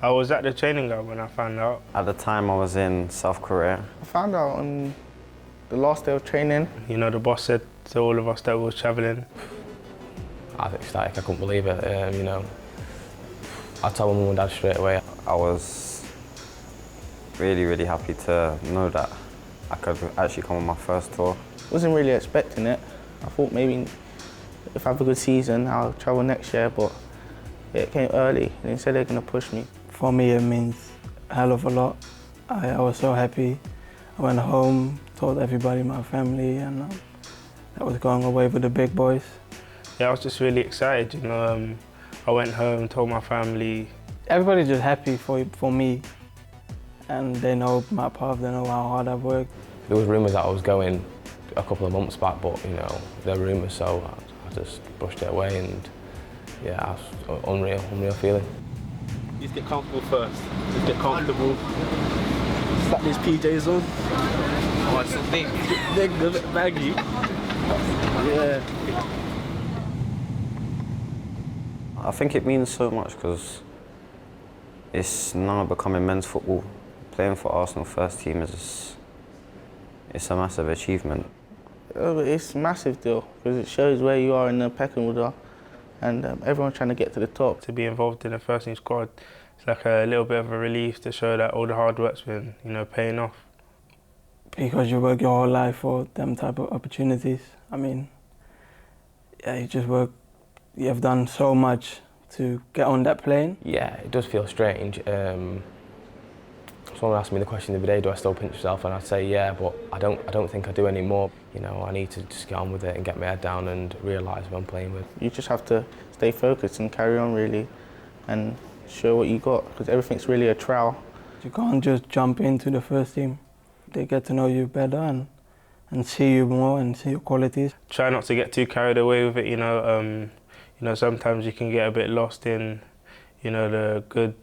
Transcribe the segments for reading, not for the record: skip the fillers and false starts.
I was at the training ground when I found out. At the time I was in South Korea. I found out on the last day of training. You know, the boss said to all of us that we were travelling. I was ecstatic, I couldn't believe it, you know. I told my mum and dad straight away. I was really, really happy to know that I could actually come on my first tour. Wasn't really expecting it. I thought maybe if I have a good season, I'll travel next year, but it came early. They said they're going to push me. For me, it means a hell of a lot. I was so happy. I went home, told everybody, my family, and I was going away with the big boys. Yeah, I was just really excited, you know. I went home, told my family. Everybody's just happy for me, and they know my path, they know how hard I've worked. There was rumours that I was going a couple of months back, but you know, they're rumours, so I just brushed it away, and yeah, it was unreal feeling. Just get comfortable first. Just get comfortable. Slap these PJs on. Oh, it's a thing. They're a bit baggy. Yeah. I think it means so much because it's now becoming men's football. Playing for Arsenal first team it's a massive achievement. It's a massive deal because it shows where you are in the pecking order, and everyone's trying to get to the top. To be involved in the first team squad, it's like a little bit of a relief to show that all the hard work's been, you know, paying off. Because you work your whole life for them type of opportunities. I mean, yeah, you just work. You have done so much to get on that plane. Yeah, it does feel strange. Someone asked me the question the other day, do I still pinch myself? And I'd say yeah, but I don't think I do anymore. You know, I need to just get on with it and get my head down and realise who I'm playing with. You just have to stay focused and carry on really, and show what you got, because everything's really a trial. You can't just jump into the first team. They get to know you better and see you more and see your qualities. Try not to get too carried away with it, you know. You know, sometimes you can get a bit lost in, you know, the good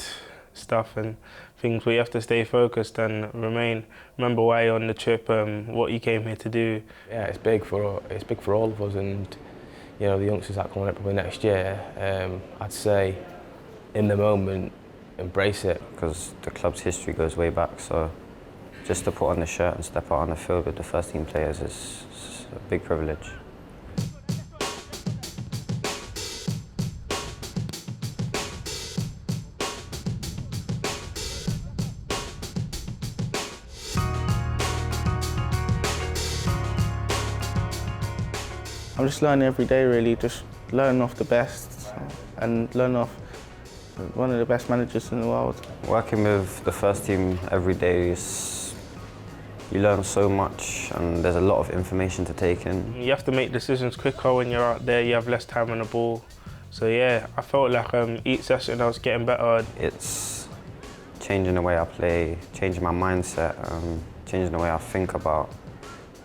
stuff and things, but you have to stay focused and remember why you're on the trip, what you came here to do. Yeah, it's big for all of us, and you know, the youngsters that come on probably next year, I'd say in the moment embrace it, because the club's history goes way back, so just to put on the shirt and step out on the field with the first team players is a big privilege. I'm just learning every day really, just learning off the best and learning off one of the best managers in the world. Working with the first team every day you learn so much, and there's a lot of information to take in. You have to make decisions quicker when you're out there, you have less time on the ball. So yeah, I felt like each session I was getting better. It's changing the way I play, changing my mindset, changing the way I think about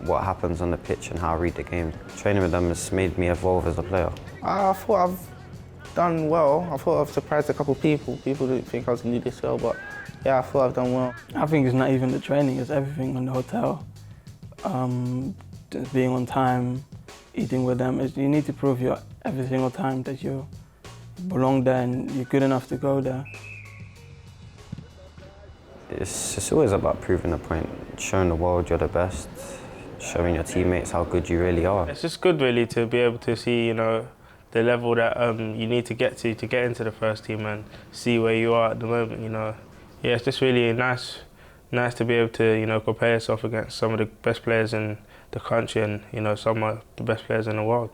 what happens on the pitch and how I read the game. Training with them has made me evolve as a player. I thought I've done well. I thought I've surprised a couple of people. People didn't think I was going to do this well, but yeah, I thought I've done well. I think it's not even the training, it's everything in the hotel. Just being on time, eating with them. You need to prove every single time that you belong there and you're good enough to go there. It's always about proving a point, showing the world you're the best, showing your teammates how good you really are. It's just good really to be able to see, you know, the level that you need to get into the first team and see where you are at the moment, you know. Yeah, it's just really nice to be able to, you know, compare yourself against some of the best players in the country and, you know, some of the best players in the world.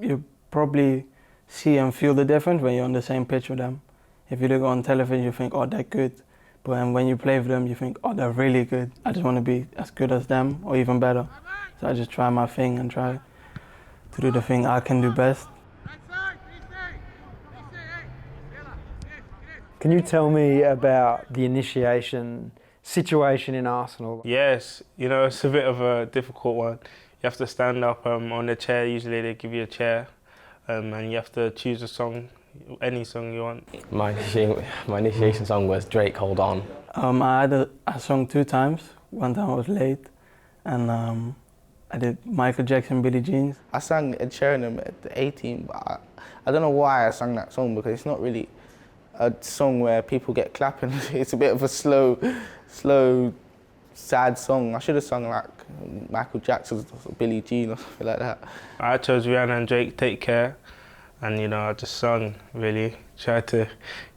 You probably see and feel the difference when you're on the same pitch with them. If you look on television, you think, oh, they're good. But when you play with them, you think, oh, they're really good. I just want to be as good as them or even better. So I just try my thing and try to do the thing I can do best. Can you tell me about the initiation situation in Arsenal? Yes, you know, it's a bit of a difficult one. You have to stand up on the chair. Usually they give you a chair, and you have to choose a song, any song you want. My initiation song was Drake, Hold On. I sung 2 times. One time I was late, and I did Michael Jackson, Billie Jeans. I sang Ed Sheeran at the A-Team, but I don't know why I sang that song, because it's not really a song where people get clapping. It's a bit of a slow, sad song. I should have sung like Michael Jackson's or Billie Jean or something like that. I chose Rihanna and Drake, Take Care, and you know, I just sung, really. Tried to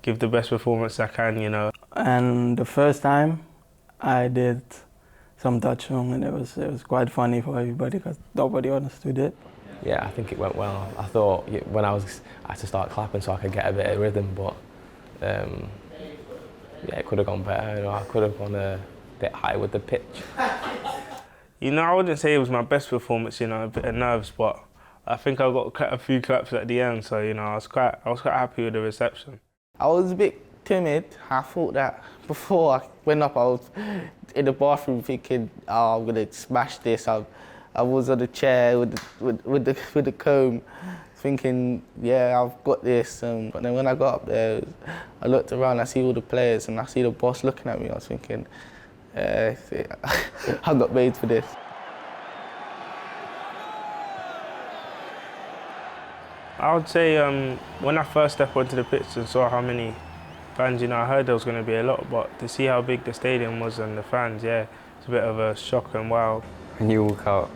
give the best performance I can, you know. And the first time I did some Dutch song, and it was quite funny for everybody because nobody understood it. Yeah, I think it went well. I thought when I had to start clapping so I could get a bit of rhythm, but yeah, it could have gone better. You know, I could have gone a bit higher with the pitch. You know, I wouldn't say it was my best performance, you know, a bit of nerves, but I think I got a few claps at the end, so you know, I was quite happy with the reception. I was a bit timid. I thought that before I went up, I was in the bathroom thinking, oh, I'm gonna smash this. I was on the chair with the comb, thinking, yeah, I've got this. But then when I got up there, I looked around, I see all the players, and I see the boss looking at me. I was thinking, I'm not made for this. I would say when I first stepped onto the pitch and saw how many fans, you know, I heard there was going to be a lot, but to see how big the stadium was and the fans, yeah, it's a bit of a shock and wow. When you walk out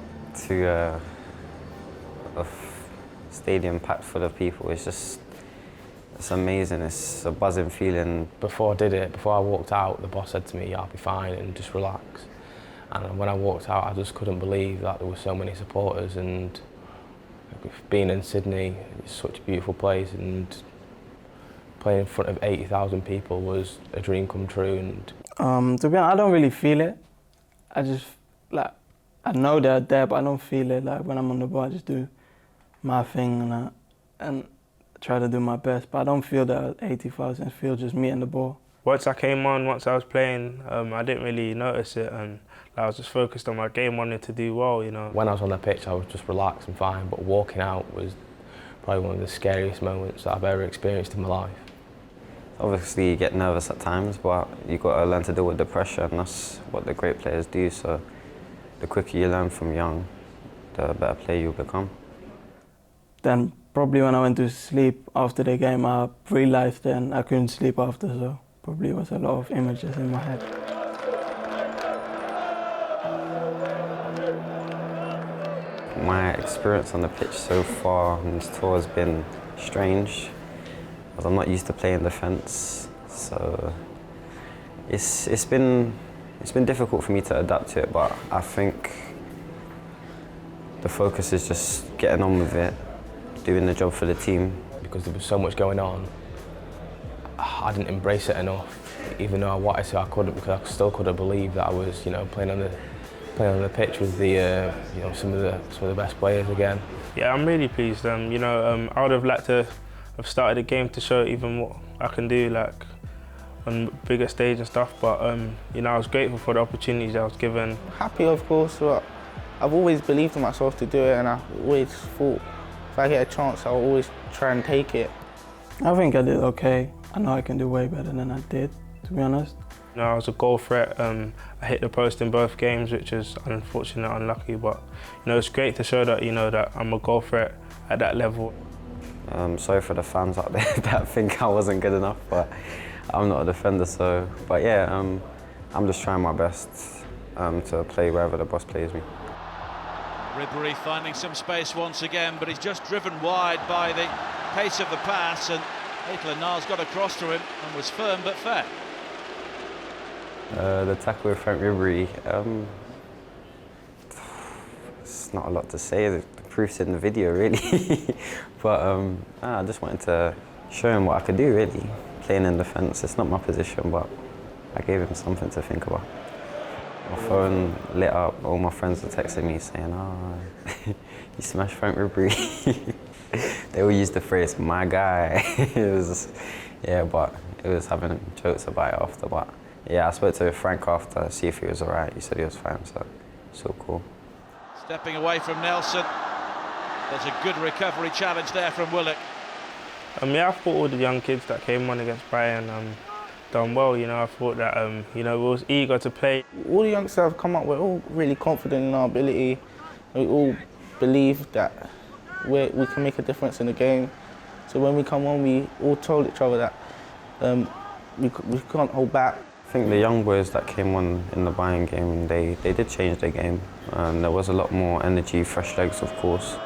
to a stadium packed full of people, it's amazing. It's a buzzing feeling. Before I walked out, the boss said to me, I'll be fine and just relax. And when I walked out, I just couldn't believe that there were so many supporters, and being in Sydney, it's such a beautiful place, and playing in front of 80,000 people was a dream come true. And to be honest, I don't really feel it. I just, like, I know they're there, but I don't feel it. Like, when I'm on the ball, I just do my thing and try to do my best, but I don't feel that 80,000. I feel just me and the ball. Once I came on, once I was playing, I didn't really notice it, and I was just focused on my game, wanting to do well, you know. When I was on the pitch, I was just relaxed and fine, but walking out was probably one of the scariest moments that I've ever experienced in my life. Obviously, you get nervous at times, but you've got to learn to deal with the pressure, and that's what the great players do. So the quicker you learn from young, the better player you'll become. Then probably when I went to sleep after the game, I realised then I couldn't sleep after, so probably it was a lot of images in my head. My experience on the pitch so far on this tour has been strange, because I'm not used to playing defence, so it's been difficult for me to adapt to it, but I think the focus is just getting on with it, doing the job for the team. Because there was so much going on, I didn't embrace it enough, even though I wanted to, I couldn't, because I still couldn't believe that I was, you know, playing on the pitch with the, you know, some of the best players again. Yeah, I'm really pleased. You know, I would have liked to have started the game to show even what I can do, like on bigger stage and stuff. But you know, I was grateful for the opportunities I was given. Happy, of course, but I've always believed in myself to do it, and I always thought if I get a chance, I'll always try and take it. I think I did okay. I know I can do way better than I did, to be honest. You know, I was a goal threat. I hit the post in both games, which is unfortunate, unlucky. But you know, it's great to show that, you know, that I'm a goal threat at that level. Sorry for the fans out there that think I wasn't good enough, but I'm not a defender. So, but yeah, I'm just trying my best to play wherever the boss plays me. Ribery finding some space once again, but he's just driven wide by the pace of the pass, and Maitland-Niles got across to him and was firm but fair. The tackle with Frank Ribery, it's not a lot to say, the proof's in the video really. But I just wanted to show him what I could do really. Playing in defence, it's not my position, but I gave him something to think about. My phone lit up, all my friends were texting me saying, oh, you smashed Frank Ribery. They all used the phrase, my guy. It was, yeah, but it was having jokes about it after, but yeah, I spoke to Frank after, see if he was all right. He said he was fine, so it's all cool. Stepping away from Nelson. There's a good recovery challenge there from Willock. Yeah, I thought all the young kids that came on against Bayern done well. You know, I thought that you know, we was eager to play. All the youngsters have come up, we're all really confident in our ability. We all believe that we can make a difference in the game. So when we come on, we all told each other that we can't hold back. I think the young boys that came on in the Bayern game, they did change their game. And there was a lot more energy, fresh legs, of course.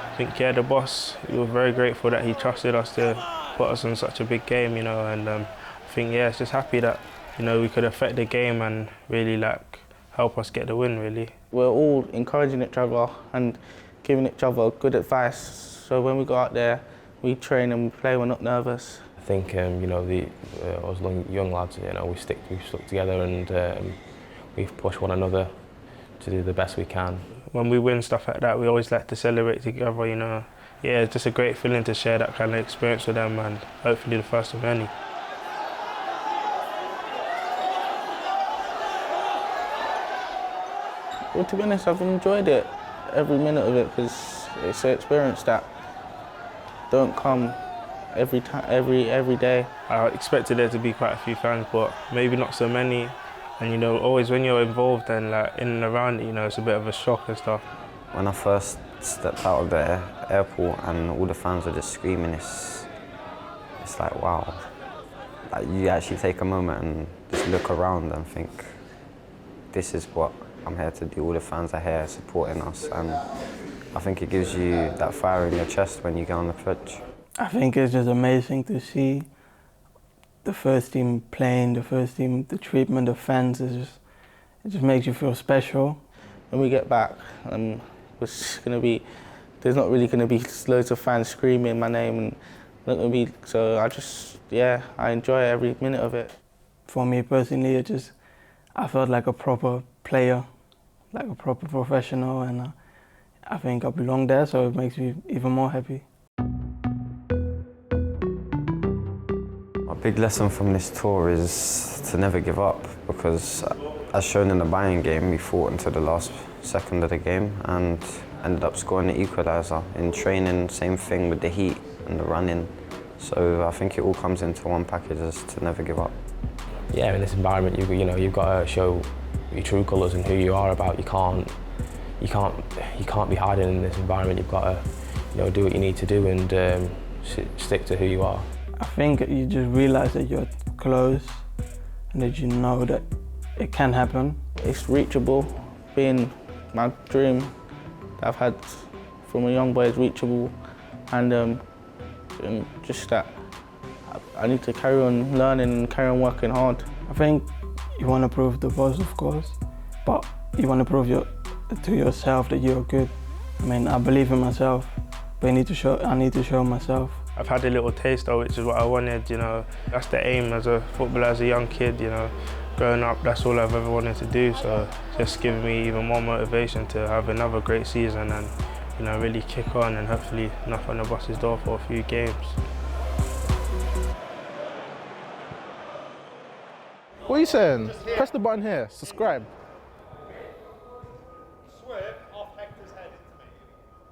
I think, yeah, the boss, we were very grateful that he trusted us to put us in such a big game, you know, and I think, yeah, it's just happy that, you know, we could affect the game and really, like, help us get the win, really. We're all encouraging each other and giving each other good advice. So when we go out there, we train and we play, we're not nervous. I think, you know, us young lads, you know, we've stuck together and we've pushed one another to do the best we can. When we win stuff like that, we always like to celebrate together, you know. Yeah, it's just a great feeling to share that kind of experience with them and hopefully the first of many. Well, to be honest, I've enjoyed it, every minute of it, because it's an experience that don't come every day. I expected there to be quite a few fans, but maybe not so many. And you know, always when you're involved and like in and around it, you know, it's a bit of a shock and stuff. When I first stepped out of the airport and all the fans were just screaming, it's like, wow. Like, you actually take a moment and just look around and think, this is what I'm here to do. All the fans are here supporting us, and I think it gives you that fire in your chest when you get on the pitch. I think it's just amazing to see the first team playing, the first team, the treatment of fans it just makes you feel special. When we get back, there's not really going to be loads of fans screaming my name, and not going to be. So I enjoy every minute of it. For me personally, I felt like a proper player, like a proper professional, and I think I belong there, so it makes me even more happy. A big lesson from this tour is to never give up, because as shown in the Bayern game, we fought until the last second of the game and ended up scoring the equaliser. In training, same thing with the heat and the running. So I think it all comes into one package, is to never give up. Yeah, in this environment, you've got to show your true colours and who you are about. You can't be hiding in this environment. You've got to, do what you need to do and stick to who you are. I think you just realise that you're close and that you know that it can happen. It's reachable. Being my dream that I've had from a young boy is reachable, and just that I need to carry on learning and carry on working hard. I think you want to prove the boss, of course, but you want to prove to yourself that you're good. I mean, I believe in myself, but I need to show myself. I've had a little taste though, which is what I wanted, you know. That's the aim as a footballer, as a young kid, you know. Growing up, that's all I've ever wanted to do, so just giving me even more motivation to have another great season and, you know, really kick on and hopefully knock on the boss's door for a few games. What are you saying? Press the button here, subscribe.